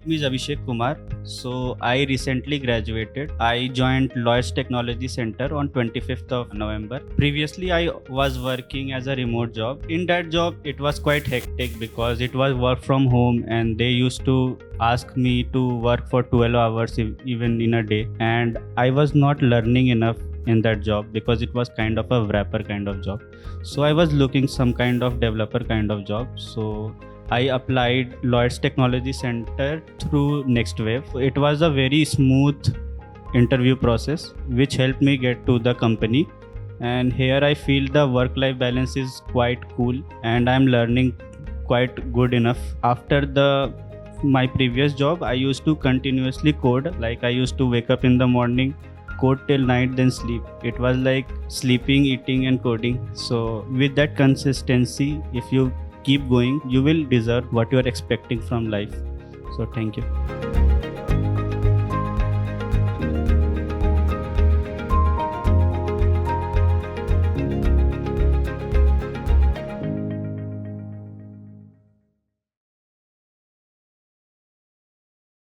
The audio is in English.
name is Abhishek Kumar. So I recently graduated. I joined Lloyd's Technology Center on 25th of November. Previously, I was working as a remote job. In that job, it was quite hectic because it was work from home, and they used to ask me to work for 12 hours even in a day. And I was not learning enough in that job because it was kind of a wrapper kind of job. So I was looking some kind of developer kind of job. So I applied Lloyd's Technology Center through NxtWave. It was a very smooth interview process which helped me get to the company. And here I feel the work-life balance is quite cool and I'm learning quite good enough. After my previous job, I used to continuously code. Like I used to wake up in the morning, code till night, then sleep. It was like sleeping, eating and coding. So with that consistency, if you keep going, you will deserve what you are expecting from life. So thank you.